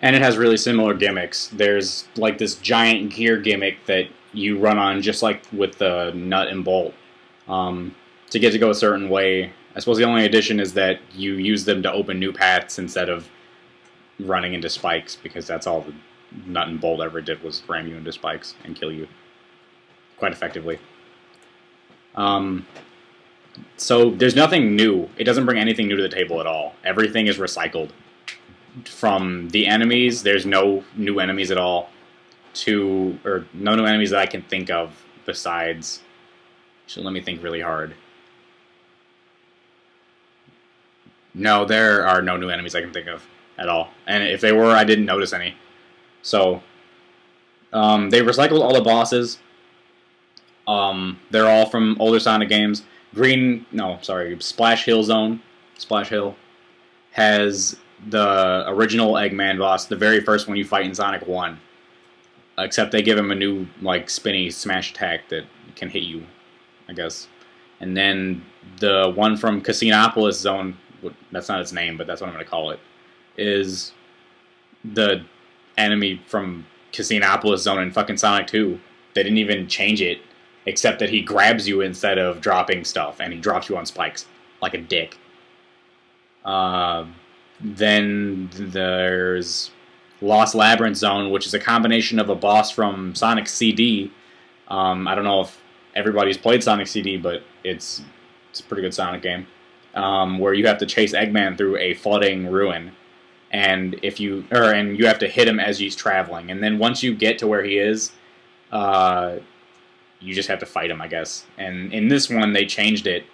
And it has really similar gimmicks. There's like this giant gear gimmick that you run on, just like with the nut and bolt, to get to go a certain way. I suppose the only addition is that you use them to open new paths instead of running into spikes, because that's all the nut and bolt ever did, was ram you into spikes and kill you quite effectively. So there's nothing new. It doesn't bring anything new to the table at all. Everything is recycled. From the enemies, there's no new enemies at all. Or no new enemies that I can think of besides. So let me think really hard. No, there are no new enemies I can think of at all. And if they were, I didn't notice any. So they recycled all the bosses. They're all from older Sonic games. Splash Hill Zone. Splash Hill has the original Eggman boss, the very first one you fight in Sonic 1. Except they give him a new, like, spinny smash attack that can hit you, I guess. And then the one from Casinopolis Zone, that's not its name, but that's what I'm going to call it, is the enemy from Casinopolis Zone in fucking Sonic 2. They didn't even change it, except that he grabs you instead of dropping stuff, and he drops you on spikes like a dick. Then there's Lost Labyrinth Zone, which is a combination of a boss from Sonic CD. I don't know if everybody's played Sonic CD, but it's a pretty good Sonic game, where you have to chase Eggman through a flooding ruin, and you have to hit him as he's traveling. And then once you get to where he is, you just have to fight him, I guess. And in this one, they changed it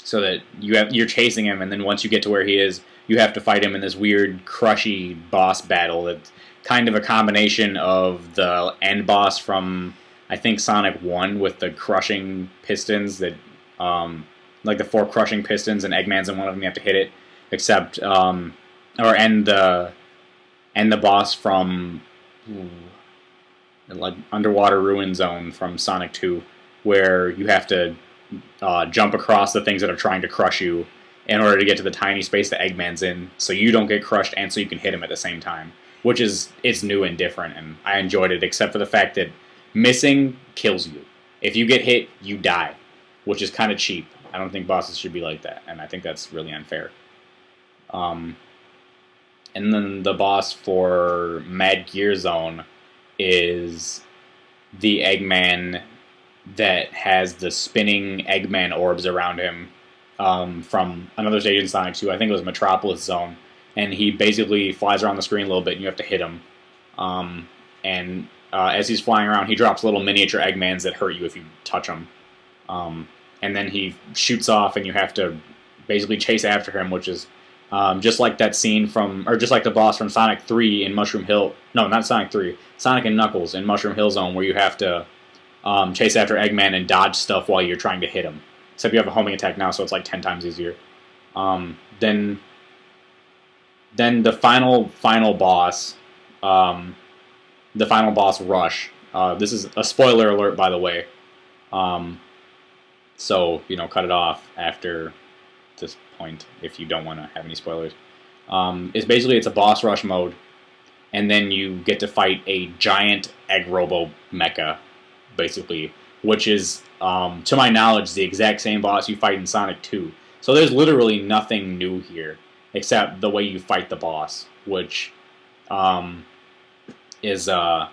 so that you're chasing him, and then once you get to where he is, you have to fight him in this weird, crushy boss battle that's kind of a combination of the end boss from, I think, Sonic 1 with the crushing pistons that, like the 4 crushing pistons, and Eggman's in one of them, you have to hit it, except, and the boss from, like, Underwater Ruin Zone from Sonic 2, where you have to jump across the things that are trying to crush you in order to get to the tiny space that Eggman's in, so you don't get crushed and so you can hit him at the same time. It's new and different, and I enjoyed it, except for the fact that missing kills you. If you get hit, you die, which is kind of cheap. I don't think bosses should be like that, and I think that's really unfair. And then the boss for Mad Gear Zone is the Eggman that has the spinning Eggman orbs around him, from another stage in Sonic 2. I think it was Metropolis Zone. And he basically flies around the screen a little bit, and you have to hit him. As he's flying around, he drops little miniature Eggmans that hurt you if you touch them. And then he shoots off, and you have to basically chase after him, which is just like that scene just like the boss from Sonic 3 in Mushroom Hill. No, not Sonic 3. Sonic and Knuckles in Mushroom Hill Zone, where you have to chase after Eggman and dodge stuff while you're trying to hit him. Except you have a homing attack now, so it's like 10 times easier. Then the final boss, Rush. This is a spoiler alert, by the way. So, cut it off after this point if you don't want to have any spoilers. It's a boss rush mode, and then you get to fight a giant Egg Robo mecha, basically, which is, to my knowledge, the exact same boss you fight in Sonic 2. So there's literally nothing new here, except the way you fight the boss, which is a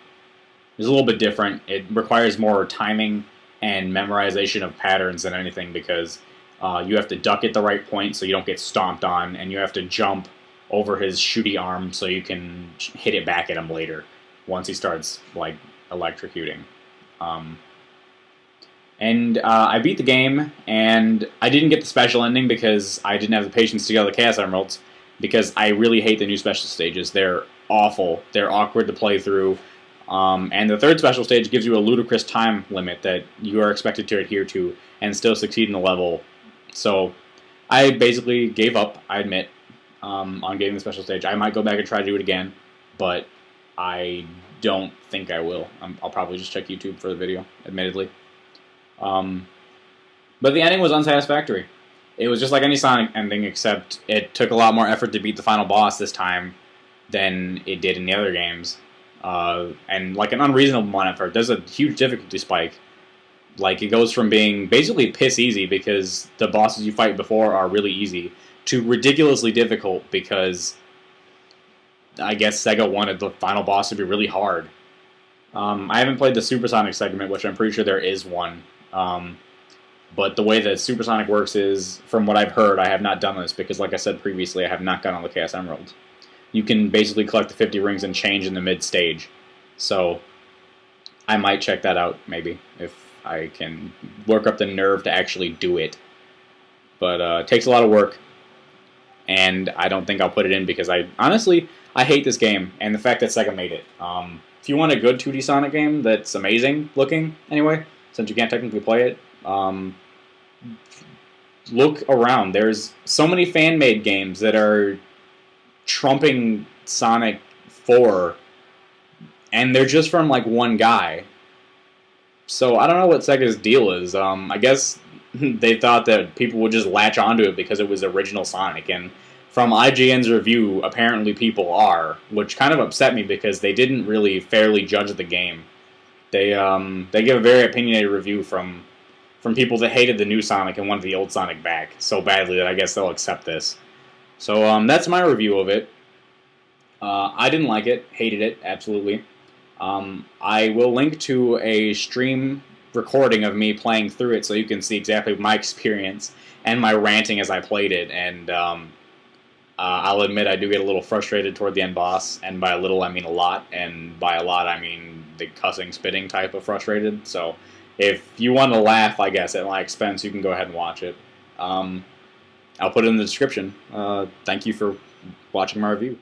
little bit different. It requires more timing and memorization of patterns than anything, because you have to duck at the right point so you don't get stomped on, and you have to jump over his shooty arm so you can hit it back at him later once he starts, like, electrocuting. I beat the game, and I didn't get the special ending because I didn't have the patience to get all the Chaos Emeralds, because I really hate the new special stages. They're awful. They're awkward to play through. And the third special stage gives you a ludicrous time limit that you are expected to adhere to and still succeed in the level. So I basically gave up, I admit, on getting the special stage. I might go back and try to do it again, but I don't think I will. I'll probably just check YouTube for the video, admittedly. But the ending was unsatisfactory. It was just like any Sonic ending, except it took a lot more effort to beat the final boss this time. than it did in the other games, and like an unreasonable amount of effort. There's a huge difficulty spike. Like, it goes from being basically piss easy because the bosses you fight before are really easy to ridiculously difficult because I guess Sega wanted the final boss to be really hard. I haven't played the Supersonic segment, which I'm pretty sure there is one. But the way that Supersonic works is, from what I've heard, I have not done this because, like I said previously, I have not gotten all the Chaos Emeralds. You can basically collect the 50 rings and change in the mid-stage. So I might check that out, maybe, if I can work up the nerve to actually do it. But it takes a lot of work, and I don't think I'll put it in because honestly, I hate this game, and the fact that Sega made it. If you want a good 2D Sonic game that's amazing looking, anyway, since you can't technically play it, look around. There's so many fan-made games that are trumping Sonic 4, and they're just from, like, one guy. So I don't know what Sega's deal is. I guess they thought that people would just latch onto it because it was original Sonic, and from IGN's review, apparently people are, which kind of upset me because they didn't really fairly judge the game. They give a very opinionated review from people that hated the new Sonic and wanted the old Sonic back so badly that I guess they'll accept this. So that's my review of it. I didn't like it, hated it, absolutely. I will link to a stream recording of me playing through it so you can see exactly my experience and my ranting as I played it, and I'll admit I do get a little frustrated toward the end boss, and by a little I mean a lot, and by a lot I mean the cussing, spitting type of frustrated. So if you want to laugh, I guess, at my expense, you can go ahead and watch it. I'll put it in the description. Thank you for watching my review.